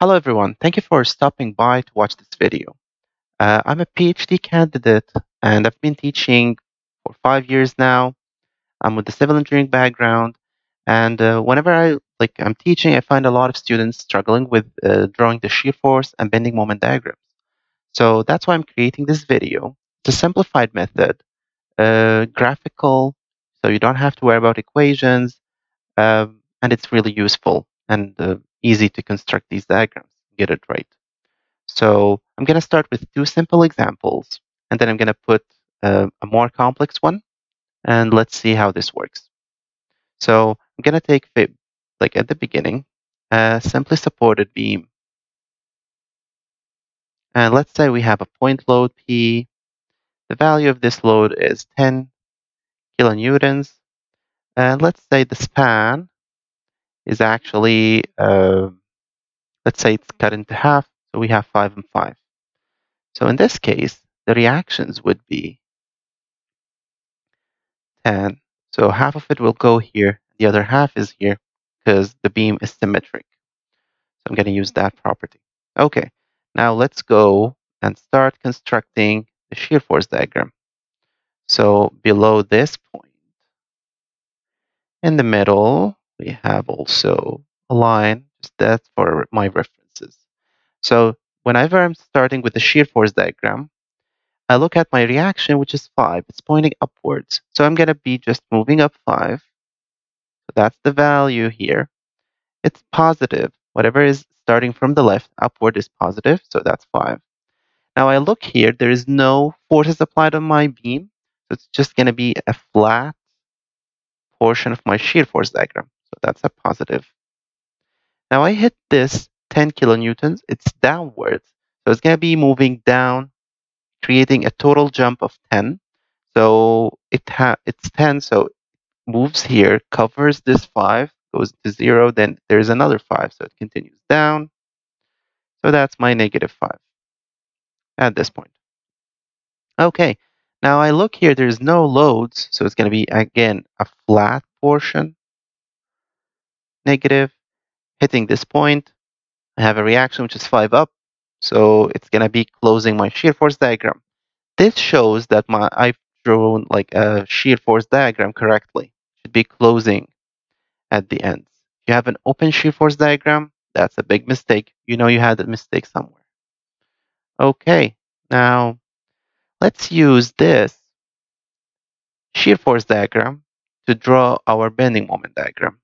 Hello everyone, thank you for stopping by to watch this video. I'm a PhD candidate and I've been teaching for 5 years now. I'm with the civil engineering background and whenever I'm teaching, I find a lot of students struggling with drawing the shear force and bending moment diagrams. So that's why I'm creating this video. It's a simplified method, graphical, so you don't have to worry about equations, and it's really useful and easy to construct these diagrams, get it right. So I'm going to start with two simple examples, and then I'm going to put a more complex one, and let's see how this works. So I'm going to take, like at the beginning, a simply supported beam. And let's say we have a point load P. The value of this load is 10 kilonewtons. And let's say the span is actually, let's say it's cut into half. So we have 5 and 5. So in this case, the reactions would be 10. So half of it will go here. The other half is here because the beam is symmetric. So I'm going to use that property. Okay, now let's go and start constructing the shear force diagram. So below this point, in the middle, we have also a line. Just that's for my references. So whenever I'm starting with the shear force diagram, I look at my reaction, which is 5. It's pointing upwards. So I'm going to be just moving up 5. So that's the value here. It's positive. Whatever is starting from the left upward is positive, so that's 5. Now I look here, there is no forces applied on my beam, so it's just going to be a flat portion of my shear force diagram. So that's a positive. Now I hit this 10 kilonewtons, it's downwards. So it's going to be moving down, creating a total jump of 10. So it's 10, so it moves here, covers this 5, goes to 0, then there's another 5, so it continues down. So that's my -5 at this point. Okay, now I look here, there's no loads, so it's going to be, again, a flat portion, negative. Hitting this point, I have a reaction which is 5 up, so it's going to be closing my shear force diagram. This shows that I've drawn like a shear force diagram correctly. Should be closing at the ends. If you have an open shear force diagram, that's a big mistake. You know you had a mistake somewhere. Okay, now let's use this shear force diagram to draw our bending moment diagram.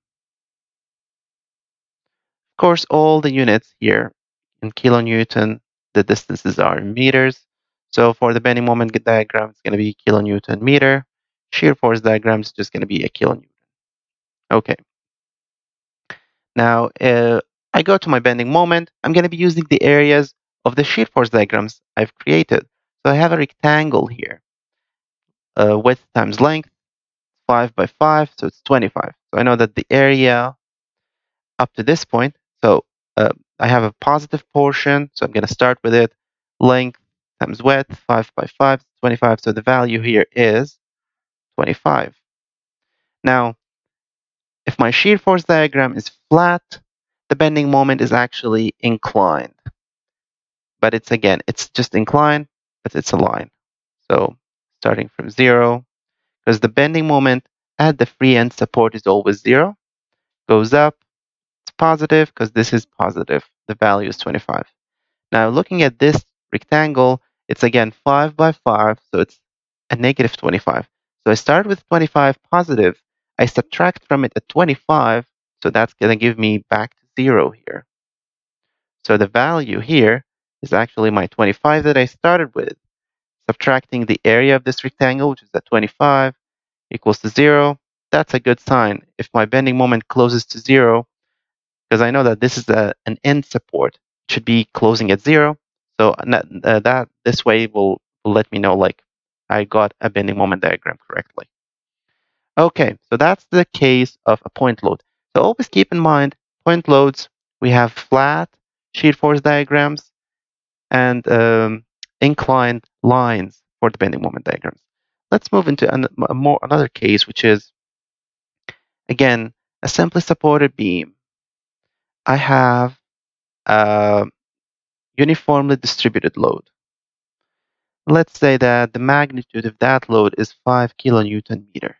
Of course, all the units here in kilonewton, the distances are in meters. So for the bending moment diagram, it's going to be kilonewton meter. Shear force diagram is just going to be a kilonewton. Okay. Now, I go to my bending moment. I'm going to be using the areas of the shear force diagrams I've created. So I have a rectangle here. Width times length, 5 by 5, so it's 25. So I know that the area up to this point, so I have a positive portion, so I'm going to start with it. Length times width, 5 by 5, 25. So the value here is 25. Now, if my shear force diagram is flat, the bending moment is actually inclined. But it's just inclined, but it's a line. So starting from 0, because the bending moment at the free end support is always 0, goes up, it's positive because this is positive. The value is 25. Now looking at this rectangle, it's again 5 by 5, so it's a -25. So I start with 25 positive. I subtract from it a 25, so that's going to give me back to 0 here. So the value here is actually my 25 that I started with. Subtracting the area of this rectangle, which is at 25, equals to 0. That's a good sign. If my bending moment closes to 0, because I know that this is an end support, it should be closing at 0. So that this way will let me know like I got a bending moment diagram correctly. Okay, so that's the case of a point load. So always keep in mind, point loads, we have flat shear force diagrams and inclined lines for the bending moment diagrams. Let's move into another case, which is, again, a simply supported beam. I have a uniformly distributed load. Let's say that the magnitude of that load is 5 kilonewton meter.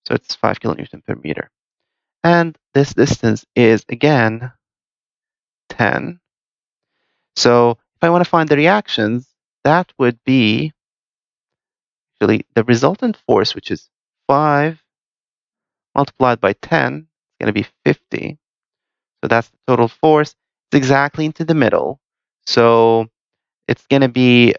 So it's 5 kilonewton per meter. And this distance is, again, 10. So if I want to find the reactions, that would be actually the resultant force, which is 5 multiplied by 10, is going to be 50. So that's the total force. It's exactly into the middle. So it's going to be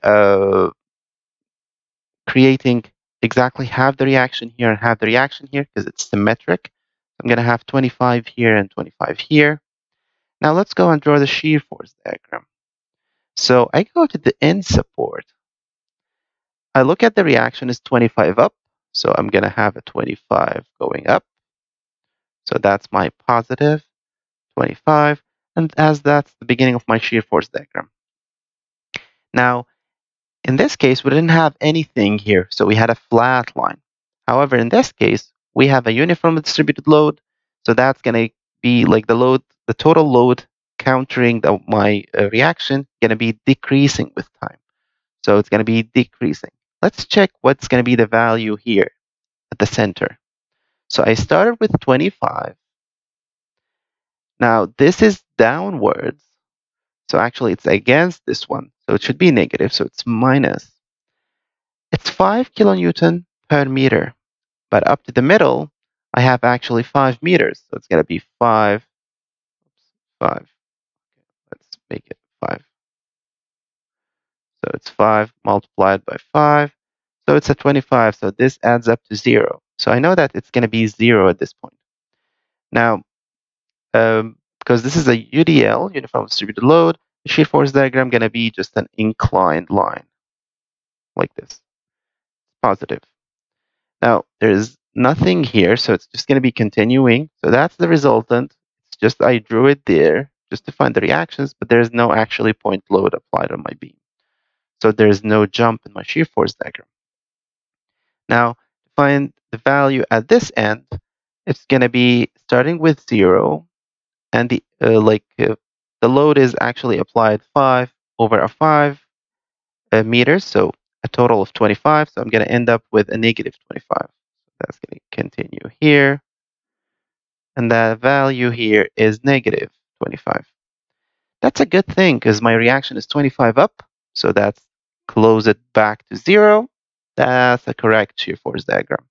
creating exactly half the reaction here and half the reaction here because it's symmetric. I'm going to have 25 here and 25 here. Now let's go and draw the shear force diagram. So I go to the end support. I look at the reaction is 25 up. So I'm going to have a 25 going up. So that's my positive 25. And as that's the beginning of my shear force diagram. Now, in this case, we didn't have anything here. So we had a flat line. However, in this case, we have a uniformly distributed load. So that's going to be like the load, the total load countering my reaction, going to be decreasing with time. So it's going to be decreasing. Let's check what's going to be the value here at the center. So I started with 25. Now this is downwards. So actually it's against this one. So it should be negative. So it's minus. It's 5 kilonewton per meter. But up to the middle, I have actually 5 meters. So it's going to be 5. 5. Let's make it 5. So it's 5 multiplied by 5. So it's a 25. So this adds up to 0. So I know that it's going to be 0 at this point. Now, because this is a UDL, uniform distributed load, the shear force diagram going to be just an inclined line like this, positive. Now, there's nothing here, so it's just going to be continuing. So that's the resultant. It's just I drew it there just to find the reactions, but there's no actually point load applied on my beam. So there's no jump in my shear force diagram. Now, to find the value at this end, it's going to be starting with 0, and the load is actually applied 5 over a 5 meters, so a total of 25. So I'm going to end up with a negative 25. That's going to continue here. And the value here is negative 25. That's a good thing because my reaction is 25 up. So that's close it back to 0. That's the correct shear force diagram.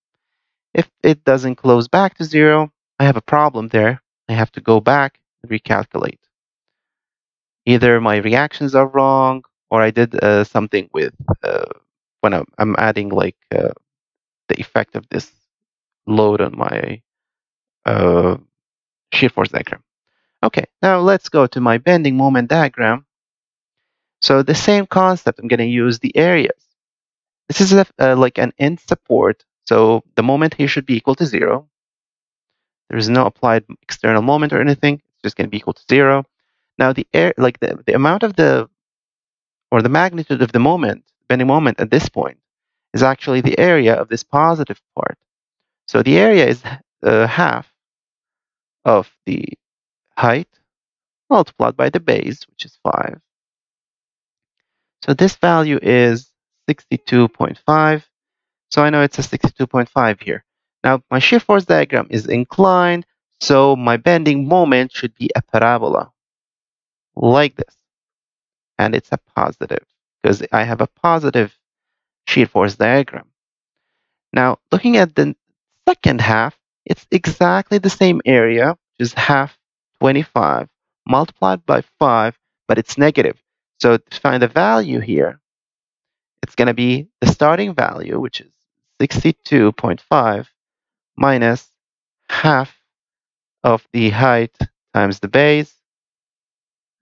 If it doesn't close back to 0, I have a problem there. I have to go back and recalculate. Either my reactions are wrong or I did something with when I'm adding like the effect of this load on my shear force diagram. Okay, now let's go to my bending moment diagram. So the same concept, I'm going to use the areas. This is like an end support. So the moment here should be equal to 0. There's no applied external moment or anything. It's just going to be equal to 0. Now the amount of the magnitude of the moment, bending moment at this point, is actually the area of this positive part. So the area is half of the height multiplied by the base, which is 5. So this value is 62.5. So I know it's a 62.5 here. Now my shear force diagram is inclined, so my bending moment should be a parabola like this. And it's a positive because I have a positive shear force diagram. Now looking at the second half, it's exactly the same area, which is half 25 multiplied by 5, but it's negative. So to find the value here, it's going to be the starting value, which is 62.5 minus half of the height times the base.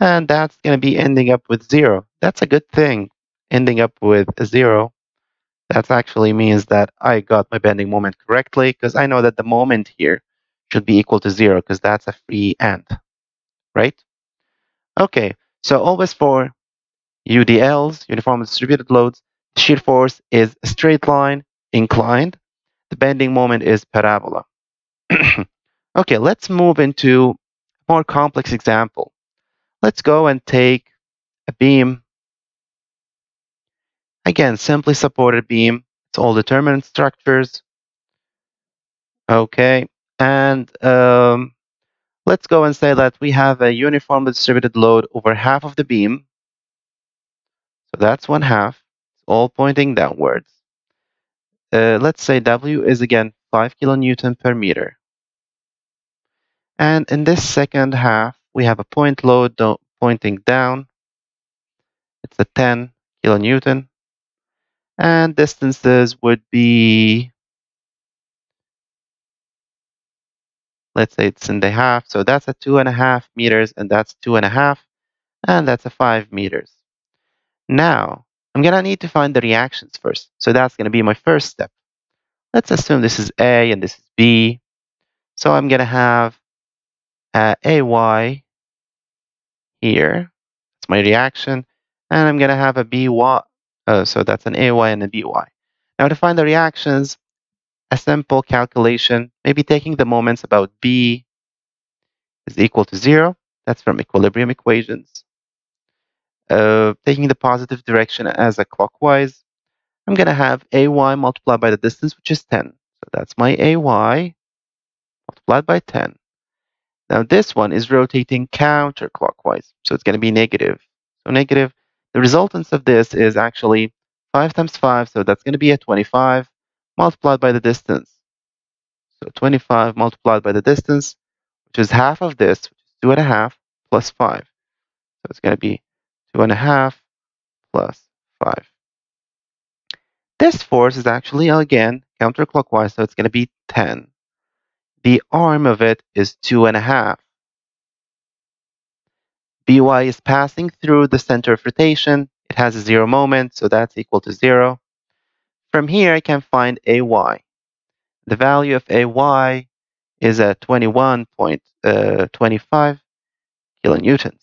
And that's going to be ending up with 0. That's a good thing, ending up with a 0. That actually means that I got my bending moment correctly because I know that the moment here should be equal to 0 because that's a free end, right? Okay, so always for UDLs, uniformly distributed loads, the shear force is a straight line, inclined. The bending moment is parabola. Okay, let's move into more complex example. Let's go and take a beam. Again, simply supported beam. It's all determinant structures. Okay, and let's go and say that we have a uniformly distributed load over half of the beam. So that's 1/2. It's all pointing downwards. Let's say W is again 5 kilonewton per meter. And in this second half, we have a point load pointing down. It's a 10 kilonewton. And distances would be, let's say it's in the half. So that's a 2.5 meters, and that's 2.5, and that's a 5 meters. Now, I'm going to need to find the reactions first. So that's going to be my first step. Let's assume this is A and this is B. So I'm going to have AY here. That's my reaction. And I'm going to have a BY. So that's an AY and a BY. Now to find the reactions, a simple calculation, maybe taking the moments about B is equal to 0. That's from equilibrium equations. Taking the positive direction as a clockwise, I'm going to have AY multiplied by the distance, which is 10. So that's my AY multiplied by 10. Now this one is rotating counterclockwise, so it's going to be negative. So negative, the resultance of this is actually 5 times 5, so that's going to be a 25 multiplied by the distance. So 25 multiplied by the distance, which is half of this, which is 2.5 plus 5. So it's going to be 2.5 plus 5. This force is actually, again, counterclockwise, so it's going to be 10. The arm of it is 2.5. By is passing through the center of rotation. It has a 0 moment, so that's equal to 0. From here, I can find AY. The value of AY is at 21.25 kilonewtons.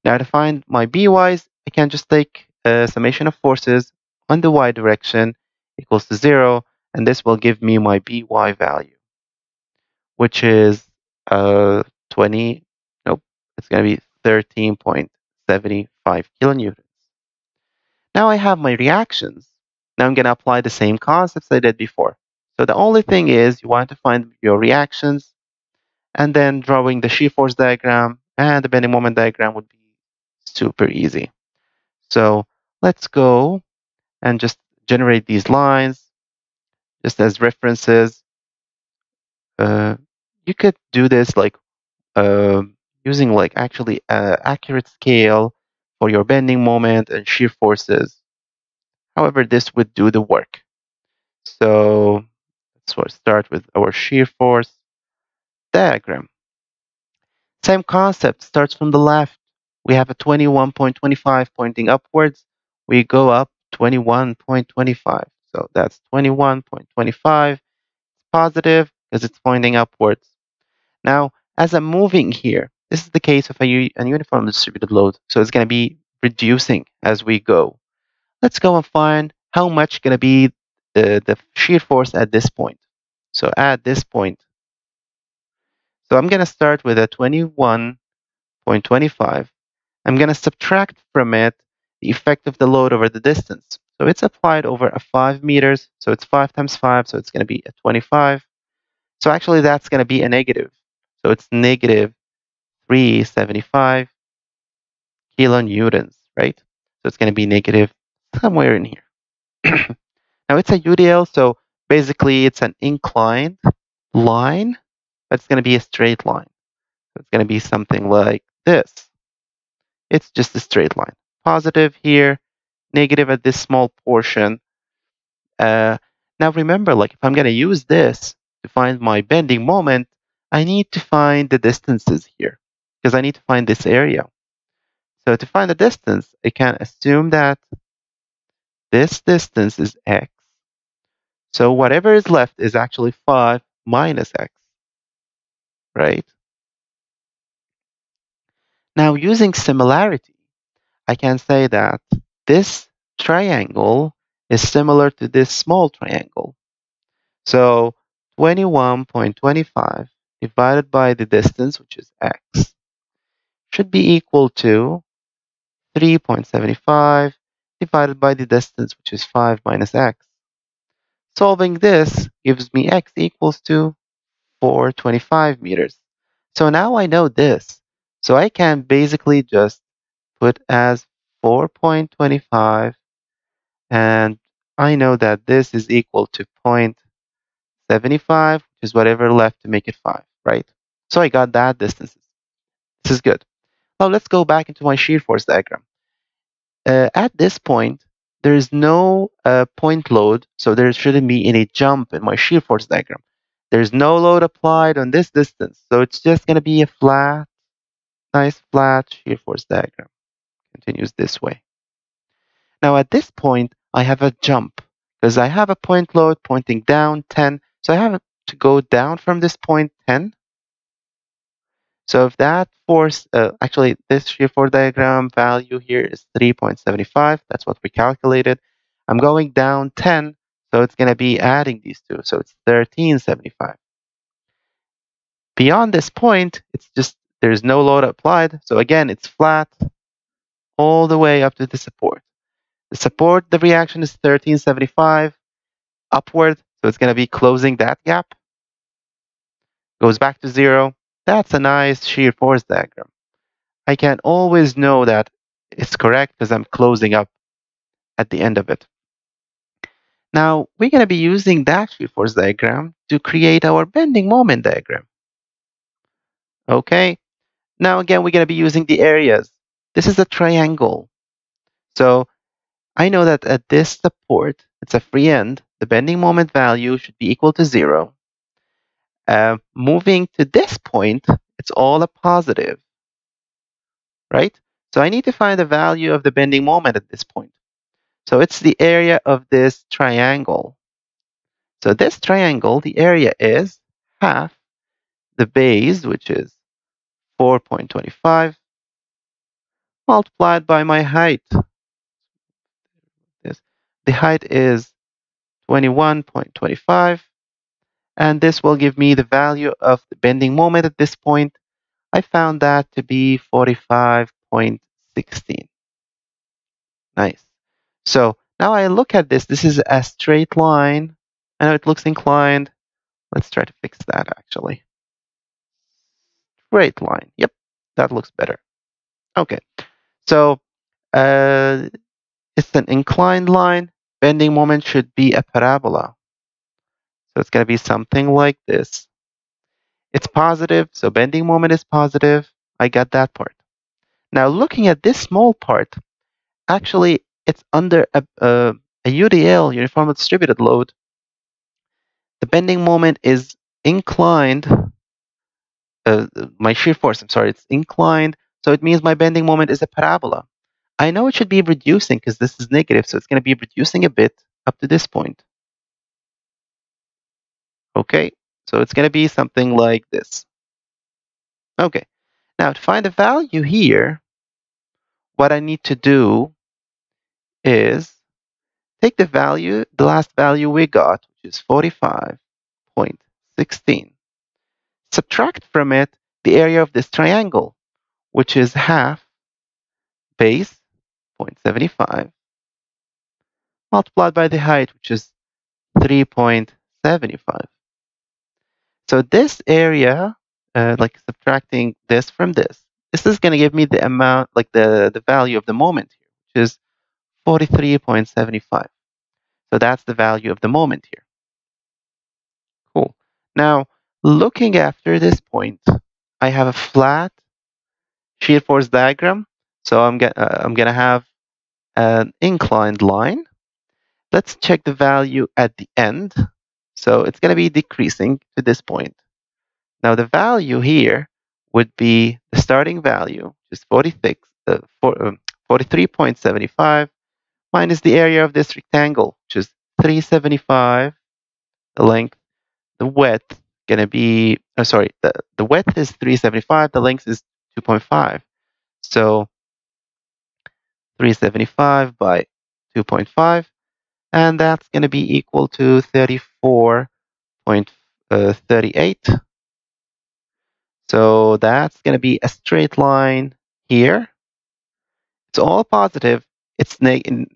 Now to find my BYs, I can just take a summation of forces on the Y direction equals to 0, and this will give me my BY value, which is 20, nope, it's going to be 13.75 kilonewtons. Now I have my reactions. Now I'm going to apply the same concepts I did before. So the only thing is you want to find your reactions, and then drawing the shear force diagram and the bending moment diagram would be super easy. So let's go and just generate these lines just as references. You could do this like using like actually accurate scale for your bending moment and shear forces. However, this would do the work. So let's start with our shear force diagram. Same concept, starts from the left. We have a 21.25 pointing upwards. We go up 21.25. So that's 21.25. Positive because it's pointing upwards. Now, as I'm moving here, this is the case of a uniform distributed load. So it's going to be reducing as we go. Let's go and find how much going to be the shear force at this point. So at this point, so I'm going to start with a 21.25. I'm going to subtract from it the effect of the load over the distance. So it's applied over a 5 meters. So it's 5 times 5. So it's going to be a 25. So actually, that's going to be a negative. So it's negative 375 kilonewtons, right? So it's going to be negative somewhere in here. Now it's a UDL, so basically it's an inclined line, but it's going to be a straight line. So it's going to be something like this. It's just a straight line. Positive here, negative at this small portion. Now remember, like if I'm going to use this to find my bending moment, I need to find the distances here because I need to find this area. So to find the distance, I can assume that this distance is x. So whatever is left is actually 5 minus x, right? Now using similarity, I can say that this triangle is similar to this small triangle. So 21.25 divided by the distance, which is x, should be equal to 3.75 divided by the distance, which is 5 minus x. Solving this gives me x equals to 425 meters. So now I know this. So I can basically just put as 4.25, and I know that this is equal to 0.75, which is whatever left to make it 5, right? So I got that distances. This is good. Now let's go back into my shear force diagram. At this point, there is no point load, so there shouldn't be any jump in my shear force diagram. There's no load applied on this distance, so it's just going to be a flat, nice flat shear force diagram. Continues this way. Now at this point, I have a jump because I have a point load pointing down 10, so I have to go down from this point 10. So if that force, actually this shear force diagram value here is 3.75, that's what we calculated. I'm going down 10, so it's going to be adding these two, so it's 1375. Beyond this point, it's just, there's no load applied, so again, it's flat all the way up to the support. The support, the reaction is 1375 upward, so it's going to be closing that gap. Goes back to 0. That's a nice shear force diagram. I can always know that it's correct because I'm closing up at the end of it. Now, we're going to be using that shear force diagram to create our bending moment diagram. Okay, now again, we're going to be using the areas. This is a triangle. So I know that at this support, it's a free end, the bending moment value should be equal to 0. Moving to this point, it's all a positive, right? So I need to find the value of the bending moment at this point. So it's the area of this triangle. So this triangle, the area is half the base, which is 4.25, multiplied by my height. The height is 21.25, and this will give me the value of the bending moment at this point. I found that to be 45.16. Nice. So now I look at this. This is a straight line. I know it looks inclined. Let's try to fix that actually. Straight line. Yep, that looks better. Okay. So it's an inclined line. Bending moment should be a parabola. So it's going to be something like this. It's positive, so bending moment is positive. I got that part. Now looking at this small part, actually it's under a UDL, uniformly distributed load. The bending moment is inclined. My shear force, I'm sorry, it's inclined. So it means my bending moment is a parabola. I know it should be reducing because this is negative, so it's going to be reducing a bit up to this point. Okay, so it's going to be something like this. Okay, now to find the value here, what I need to do is take the value, the last value we got, which is 45.16. Subtract from it the area of this triangle, which is half base 0.75 multiplied by the height, which is 3.75. So this area, like subtracting this from this is going to give me the amount, like the value of the moment here, which is 43.75. So that's the value of the moment here. Cool. Now, looking after this point, I have a flat shear force diagram. So I'm gonna have an inclined line. Let's check the value at the end. So it's going to be decreasing to this point. Now the value here would be the starting value, which is 43.75 minus the area of this rectangle, which is 375. The length, the width, going to be, the width is 375, the length is 2.5. So 375 by 2.5. And that's going to be equal to 34.38. So that's going to be a straight line here. It's all positive. It's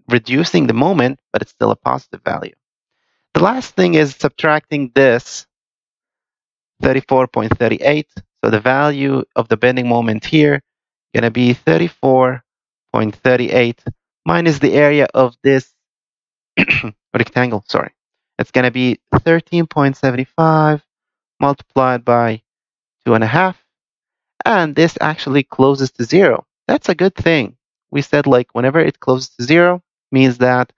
reducing the moment, but it's still a positive value. The last thing is subtracting this 34.38. So the value of the bending moment here going to be 34.38 minus the area of this rectangle, sorry. It's going to be 13.75 multiplied by 2.5. And this actually closes to 0. That's a good thing. We said like whenever it closes to 0 means that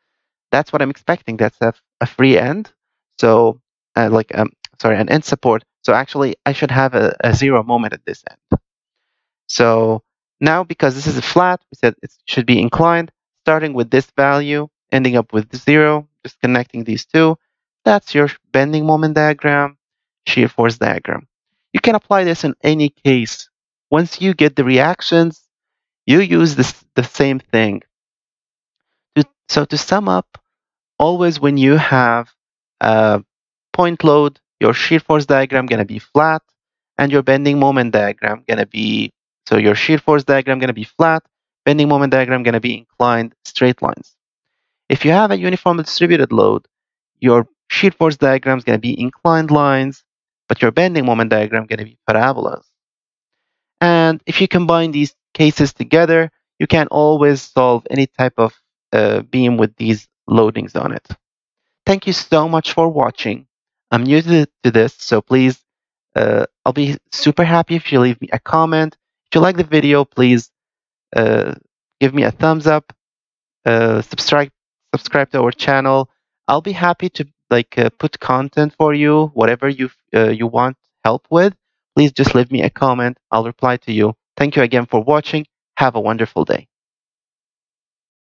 that's what I'm expecting. That's a free end. So an end support. So actually I should have a 0 moment at this end. So now because this is a flat, we said it should be inclined, starting with this value, ending up with 0, just connecting these two. That's your bending moment diagram, shear force diagram. You can apply this in any case. Once you get the reactions, you use the same thing. So to sum up, always when you have a point load, your shear force diagram going to be flat, and your bending moment diagram going to be, so your shear force diagram going to be flat, bending moment diagram going to be inclined straight lines. If you have a uniformly distributed load, your shear force diagram is going to be inclined lines, but your bending moment diagram going to be parabolas. And if you combine these cases together, you can always solve any type of beam with these loadings on it. Thank you so much for watching. I'm new to this, so please, I'll be super happy if you leave me a comment. If you like the video, please give me a thumbs up. Subscribe to our channel. I'll be happy to put content for you, whatever you want help with. Please just leave me a comment. I'll reply to you. Thank you again for watching. Have a wonderful day.